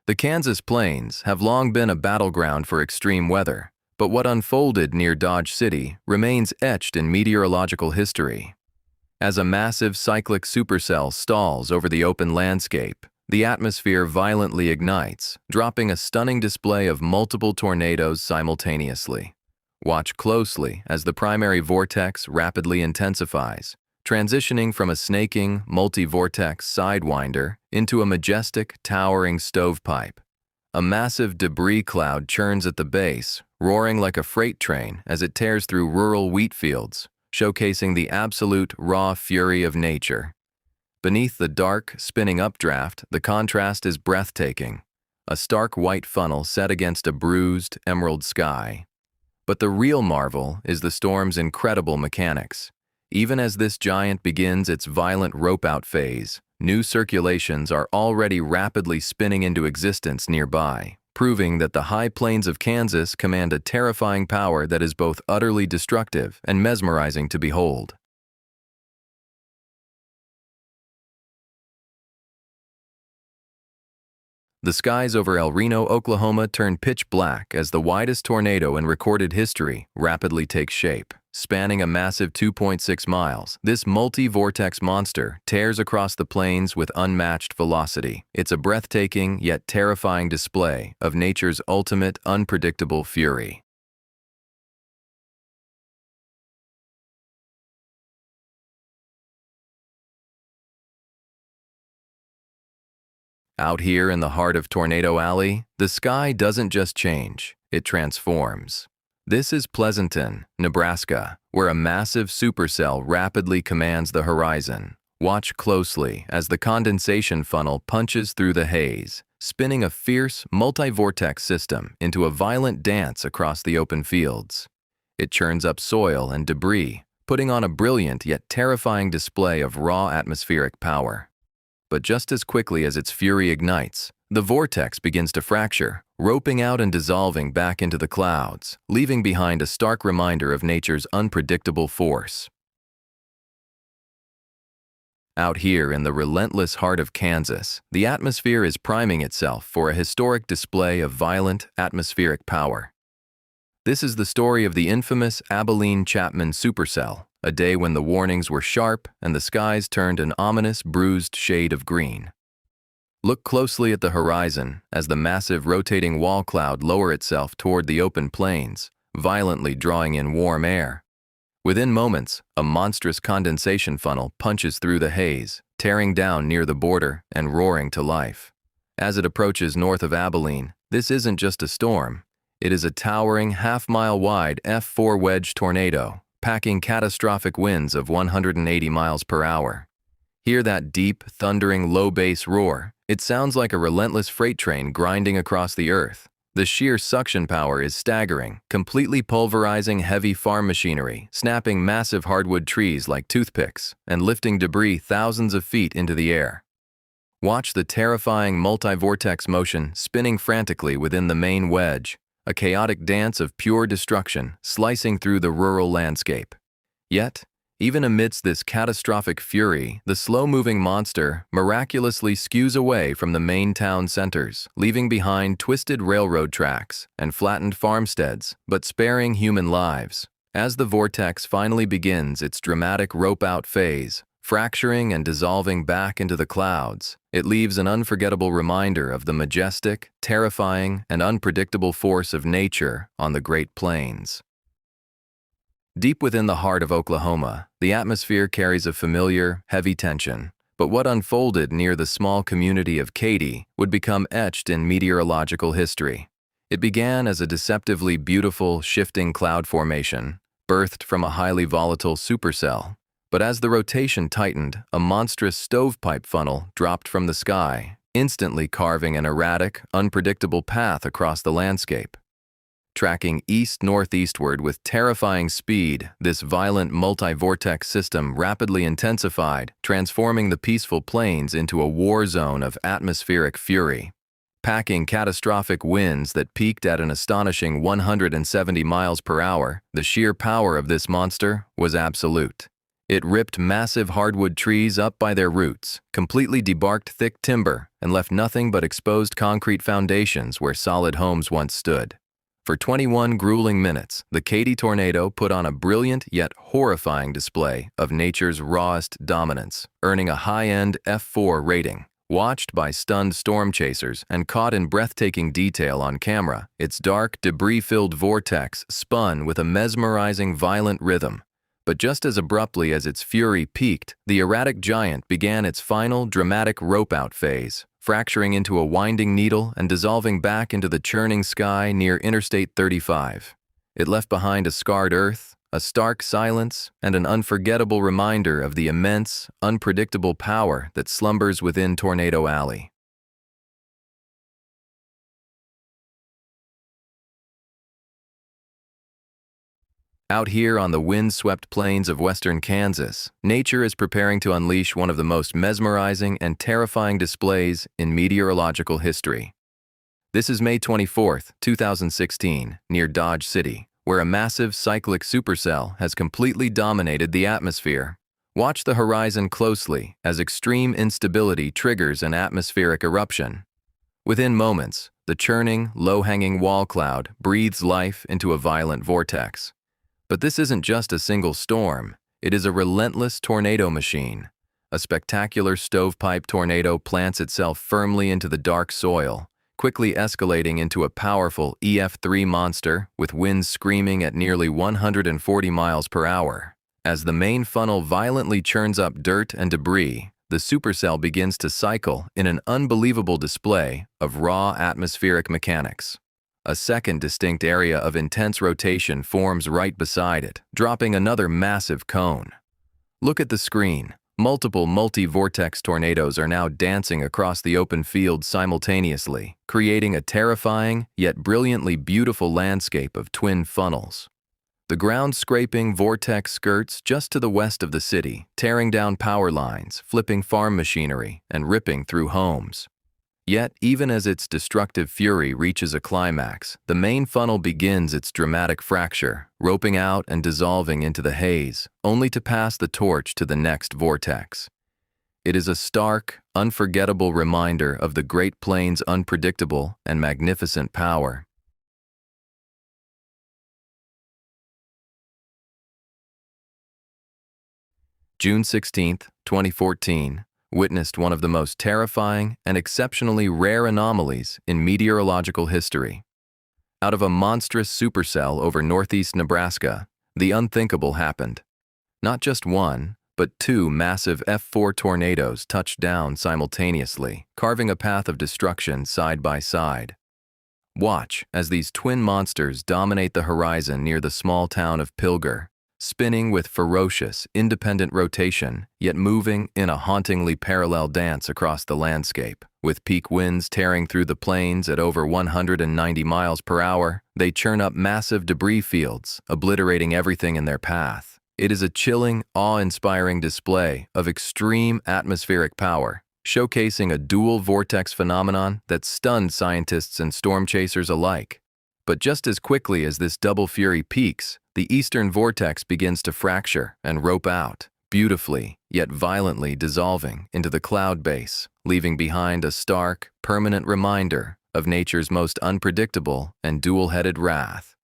The Kansas plains have long been a battleground for extreme weather, but what unfolded near Dodge City remains etched in meteorological history. As a massive cyclic supercell stalls over the open landscape, the atmosphere violently ignites, dropping a stunning display of multiple tornadoes simultaneously. Watch closely as the primary vortex rapidly intensifies, transitioning from a snaking, multi-vortex sidewinder into a majestic, towering stovepipe. A massive debris cloud churns at the base, roaring like a freight train as it tears through rural wheat fields, showcasing the absolute raw fury of nature. Beneath the dark, spinning updraft, the contrast is breathtaking, a stark white funnel set against a bruised, emerald sky. But the real marvel is the storm's incredible mechanics. Even as this giant begins its violent rope-out phase, new circulations are already rapidly spinning into existence nearby, proving that the high plains of Kansas command a terrifying power that is both utterly destructive and mesmerizing to behold. The skies over El Reno, Oklahoma turn pitch black as the widest tornado in recorded history rapidly takes shape. Spanning a massive 2.6 miles, this multi-vortex monster tears across the plains with unmatched velocity. It's a breathtaking yet terrifying display of nature's ultimate unpredictable fury. Out here in the heart of Tornado Alley, the sky doesn't just change, it transforms. This is Pleasanton, Nebraska, where a massive supercell rapidly commands the horizon. Watch closely as the condensation funnel punches through the haze, spinning a fierce, multi-vortex system into a violent dance across the open fields. It churns up soil and debris, putting on a brilliant yet terrifying display of raw atmospheric power. But just as quickly as its fury ignites, the vortex begins to fracture, roping out and dissolving back into the clouds, leaving behind a stark reminder of nature's unpredictable force. Out here in the relentless heart of Kansas, the atmosphere is priming itself for a historic display of violent atmospheric power. This is the story of the infamous Abilene Chapman supercell, a day when the warnings were sharp and the skies turned an ominous, bruised shade of green. Look closely at the horizon as the massive rotating wall cloud lowers itself toward the open plains, violently drawing in warm air. Within moments, a monstrous condensation funnel punches through the haze, tearing down near the border and roaring to life. As it approaches north of Abilene, this isn't just a storm. It is a towering, half-mile-wide F4 wedge tornado, packing catastrophic winds of 180 miles per hour. Hear that deep, thundering, low-bass roar. It sounds like a relentless freight train grinding across the earth. The sheer suction power is staggering, completely pulverizing heavy farm machinery, snapping massive hardwood trees like toothpicks, and lifting debris thousands of feet into the air. Watch the terrifying multi-vortex motion spinning frantically within the main wedge, a chaotic dance of pure destruction slicing through the rural landscape. Yet, even amidst this catastrophic fury, the slow-moving monster miraculously skews away from the main town centers, leaving behind twisted railroad tracks and flattened farmsteads, but sparing human lives. As the vortex finally begins its dramatic rope-out phase, fracturing and dissolving back into the clouds, it leaves an unforgettable reminder of the majestic, terrifying, and unpredictable force of nature on the Great Plains. Deep within the heart of Oklahoma, the atmosphere carries a familiar, heavy tension, but what unfolded near the small community of Katy would become etched in meteorological history. It began as a deceptively beautiful, shifting cloud formation, birthed from a highly volatile supercell. But as the rotation tightened, a monstrous stovepipe funnel dropped from the sky, instantly carving an erratic, unpredictable path across the landscape. Tracking east-northeastward with terrifying speed, this violent multi-vortex system rapidly intensified, transforming the peaceful plains into a war zone of atmospheric fury. Packing catastrophic winds that peaked at an astonishing 170 miles per hour, the sheer power of this monster was absolute. It ripped massive hardwood trees up by their roots, completely debarked thick timber, and left nothing but exposed concrete foundations where solid homes once stood. For 21 grueling minutes, the Katy tornado put on a brilliant yet horrifying display of nature's rawest dominance, earning a high-end F4 rating. Watched by stunned storm chasers and caught in breathtaking detail on camera, its dark, debris-filled vortex spun with a mesmerizing, violent rhythm. But just as abruptly as its fury peaked, the erratic giant began its final, dramatic rope-out phase, fracturing into a winding needle and dissolving back into the churning sky near Interstate 35. It left behind a scarred earth, a stark silence, and an unforgettable reminder of the immense, unpredictable power that slumbers within Tornado Alley. Out here on the wind-swept plains of western Kansas, nature is preparing to unleash one of the most mesmerizing and terrifying displays in meteorological history. This is May 24, 2016, near Dodge City, where a massive cyclic supercell has completely dominated the atmosphere. Watch the horizon closely as extreme instability triggers an atmospheric eruption. Within moments, the churning, low-hanging wall cloud breathes life into a violent vortex. But this isn't just a single storm, it is a relentless tornado machine. A spectacular stovepipe tornado plants itself firmly into the dark soil, quickly escalating into a powerful EF3 monster with winds screaming at nearly 140 miles per hour. As the main funnel violently churns up dirt and debris, the supercell begins to cycle in an unbelievable display of raw atmospheric mechanics. A second distinct area of intense rotation forms right beside it, dropping another massive cone. Look at the screen. Multiple multi-vortex tornadoes are now dancing across the open field simultaneously, creating a terrifying yet brilliantly beautiful landscape of twin funnels. The ground-scraping vortex skirts just to the west of the city, tearing down power lines, flipping farm machinery, and ripping through homes. Yet, even as its destructive fury reaches a climax, the main funnel begins its dramatic fracture, roping out and dissolving into the haze, only to pass the torch to the next vortex. It is a stark, unforgettable reminder of the Great Plains' unpredictable and magnificent power. June 16, 2014. Witnessed one of the most terrifying and exceptionally rare anomalies in meteorological history. Out of a monstrous supercell over northeast Nebraska, the unthinkable happened. Not just one, but two massive F4 tornadoes touched down simultaneously, carving a path of destruction side by side. Watch as these twin monsters dominate the horizon near the small town of Pilger, spinning with ferocious, independent rotation, yet moving in a hauntingly parallel dance across the landscape. With peak winds tearing through the plains at over 190 miles per hour, they churn up massive debris fields, obliterating everything in their path. It is a chilling, awe-inspiring display of extreme atmospheric power, showcasing a dual vortex phenomenon that stunned scientists and storm chasers alike. But just as quickly as this double fury peaks, the eastern vortex begins to fracture and rope out, beautifully yet violently dissolving into the cloud base, leaving behind a stark, permanent reminder of nature's most unpredictable and dual-headed wrath.